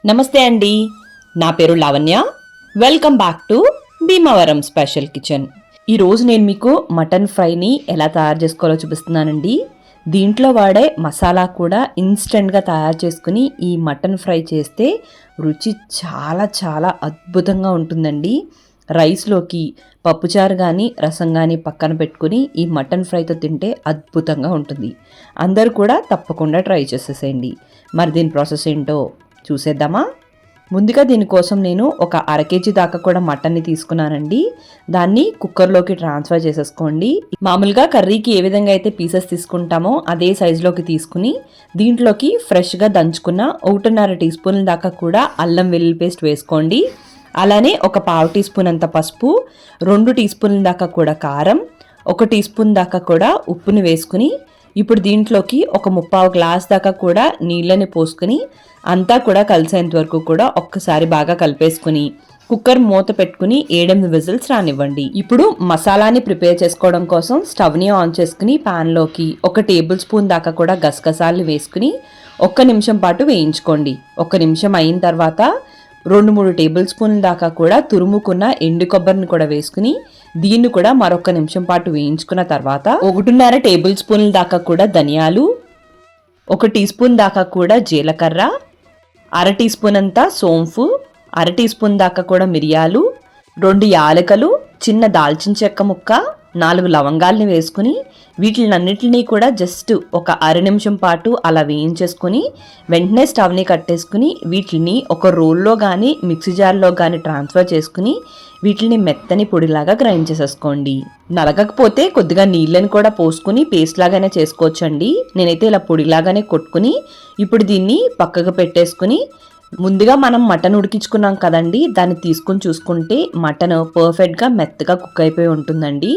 నమస్తే అండి, నా పేరు Lavanya. Welcome back to Bhimavaram special kitchen. ఈరోజు నేను మీకు మటన్ ఫ్రైని ఎలా తయారు చేసుకోవాలో చూపిస్తున్నానండి. దీంట్లో వాడే మసాలా కూడా ఇన్స్టెంట్గా తయారు చేసుకుని ఈ మటన్ ఫ్రై చేస్తే రుచి చాలా చాలా అద్భుతంగా ఉంటుందండి. రైస్లోకి పప్పుచారు కానీ రసం కానీ పక్కన పెట్టుకుని ఈ మటన్ ఫ్రైతో తింటే అద్భుతంగా ఉంటుంది. అందరూ కూడా తప్పకుండా ట్రై చేసేసేయండి. మరి దీని ప్రాసెస్ ఏంటో చూసేద్దామా? ముందుగా దీనికోసం నేను ఒక 1/2 kg దాకా కూడా మటన్ని తీసుకున్నానండి. దాన్ని కుక్కర్లోకి ట్రాన్స్ఫర్ చేసేసుకోండి. మామూలుగా కర్రీకి ఏ విధంగా అయితే పీసెస్ తీసుకుంటామో అదే సైజులోకి తీసుకుని దీంట్లోకి ఫ్రెష్గా దంచుకున్న 1.5 టీ స్పూన్ల దాకా కూడా అల్లం వెల్లుల్లి పేస్ట్ వేసుకోండి. అలానే ఒక 1/2 టీ స్పూన్ అంత పసుపు, 2 టీ స్పూన్ల దాకా కూడా కారం, 1 టీ స్పూన్ దాకా కూడా ఉప్పుని వేసుకుని ఇప్పుడు దీంట్లోకి ఒక 3/4 గ్లాస్ దాకా కూడా నీళ్ళని పోసుకుని అంతా కూడా కలిసేంత వరకు కూడా ఒక్కసారి బాగా కలిపేసుకుని కుక్కర్ మూత పెట్టుకుని 7-8 విజిల్స్ రానివ్వండి. ఇప్పుడు మసాలాని ప్రిపేర్ చేసుకోవడం కోసం స్టవ్ని ఆన్ చేసుకుని ప్యాన్లోకి 1 టేబుల్ స్పూన్ దాకా కూడా గసగసాలు వేసుకుని 1 నిమిషం పాటు వేయించుకోండి. 1 నిమిషం అయిన తర్వాత 2-3 టేబుల్ స్పూన్ల దాకా కూడా తురుముకున్న ఎండు కొబ్బరిని కూడా వేసుకుని దీన్ని కూడా మరొక నిమిషం పాటు వేయించుకున్న తర్వాత 1.5 టేబుల్ స్పూన్ల దాకా కూడా ధనియాలు, 1 టీ స్పూన్ దాకా కూడా జీలకర్ర, 1/2 టీ స్పూన్ అంతా సోంపు, 1/2 టీ స్పూన్ దాకా కూడా మిరియాలు, 2 యాలకులు, చిన్న దాల్చిన చెక్క ముక్క, 4 లవంగాల్ని వేసుకుని వీటినన్నిటినీ కూడా జస్ట్ ఒక 1/2 నిమిషం పాటు అలా వేయించేసుకుని వెంటనే స్టవ్ని కట్టేసుకుని వీటిని ఒక రోల్లో కానీ మిక్సీ జార్లో కానీ ట్రాన్స్ఫర్ చేసుకుని వీటిని మెత్తని పొడిలాగా గ్రైండ్ చేసేసుకోండి. నలగకపోతే కొద్దిగా నీళ్ళని కూడా పోసుకుని పేస్ట్ లాగానే చేసుకోవచ్చండి. నేనైతే ఇలా పొడిలాగానే కొట్టుకుని ఇప్పుడు దీన్ని పక్కకు పెట్టేసుకుని ముందుగా మనం మటన్ ఉడికించుకున్నాం కదండి, దాన్ని తీసుకుని చూసుకుంటే మటన్ పర్ఫెక్ట్గా మెత్తగా కుక్ అయిపోయి ఉంటుందండి.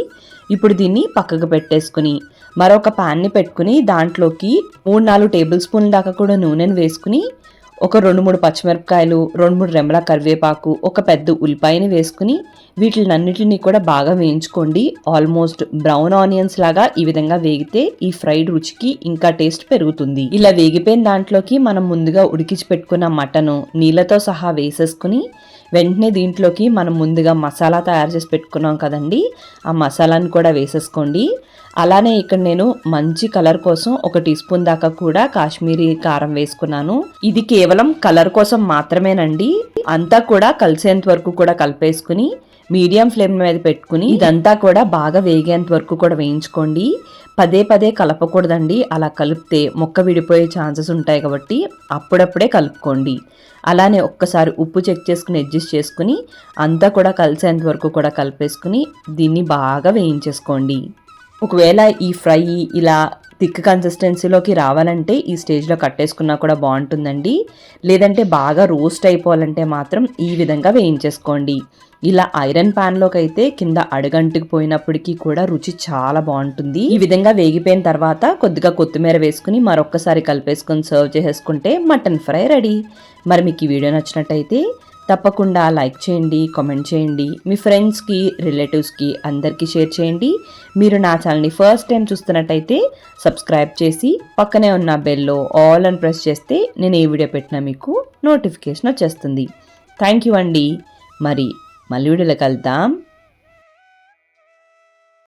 ఇప్పుడు దీన్ని పక్కకు పెట్టేసుకుని మరొక ప్యాన్ని పెట్టుకుని దాంట్లోకి 3-4 టేబుల్ స్పూన్ల దాకా కూడా నూనెను వేసుకుని ఒక 2-3 పచ్చిమిరపకాయలు, 2-3 రెమ్మల కరివేపాకు, ఒక పెద్ద ఉల్లిపాయని వేసుకుని వీటినన్నిటిని కూడా బాగా వేయించుకోండి. ఆల్మోస్ట్ బ్రౌన్ ఆనియన్స్ లాగా ఈ విధంగా వేగితే ఈ ఫ్రైడ్ రుచికి ఇంకా టేస్ట్ పెరుగుతుంది. ఇలా వేగిపోయిన దాంట్లోకి మనం ముందుగా ఉడికించి పెట్టుకున్న మటను నీళ్ళతో సహా వేసేసుకుని వెంటనే దీంట్లోకి మనం ముందుగా మసాలా తయారు చేసి పెట్టుకున్నాం కదండి, ఆ మసాలాను కూడా వేసేసుకోండి. అలానే ఇక్కడ నేను మంచి కలర్ కోసం 1 టీ స్పూన్ దాకా కూడా కాశ్మీరీ కారం వేసుకున్నాను. ఇది కేవలం కలర్ కోసం మాత్రమేనండి. అంతా కూడా కలిసేంత వరకు కూడా కలిపేసుకుని మీడియం ఫ్లేమ్ మీద పెట్టుకుని ఇదంతా కూడా బాగా వేగేంత వరకు కూడా వేయించుకోండి. పదే కలపకూడదండి. అలా కలిపితే ముక్క విడిపోయే ఛాన్సెస్ ఉంటాయి కాబట్టి అప్పుడప్పుడే కలుపుకోండి. అలానే ఒక్కసారి ఉప్పు చెక్ చేసుకుని అడ్జస్ట్ చేసుకుని అంతా కూడా కలిసేంత వరకు కూడా కలిపేసుకుని దీన్ని బాగా వేయించేసుకోండి. ఒకవేళ ఈ ఫ్రై ఇలా థిక్ కన్సిస్టెన్సీలోకి రావాలంటే ఈ స్టేజ్లో కట్టేసుకున్నా కూడా బాగుంటుందండి. లేదంటే బాగా రోస్ట్ అయిపోవాలంటే మాత్రం ఈ విధంగా వేయించేసుకోండి. ఇలా ఐరన్ ప్యాన్లోకి అయితే కింద అడుగంటికి పోయినప్పటికీ కూడా రుచి చాలా బాగుంటుంది. ఈ విధంగా వేగిపోయిన తర్వాత కొద్దిగా కొత్తిమీర వేసుకుని మరొక్కసారి కలిపేసుకొని సర్వ్ చేసేసుకుంటే మటన్ ఫ్రై రెడీ. మరి మీకు ఈ వీడియో నచ్చినట్టయితే తప్పకుండా లైక్ చేయండి, కామెంట్ చేయండి, మీ ఫ్రెండ్స్కి, రిలేటివ్స్కి అందరికీ షేర్ చేయండి. మీరు నా ఛానల్ని ఫస్ట్ టైం చూస్తున్నట్టయితే సబ్స్క్రైబ్ చేసి పక్కనే ఉన్న బెల్లో ఆల్ అని ప్రెస్ చేస్తే నేను ఏ వీడియో పెట్టినా మీకు నోటిఫికేషన్ వచ్చేస్తుంది. థ్యాంక్ యూ అండి. మరి మళ్ళీ వీడియోలో కలుద్దాం.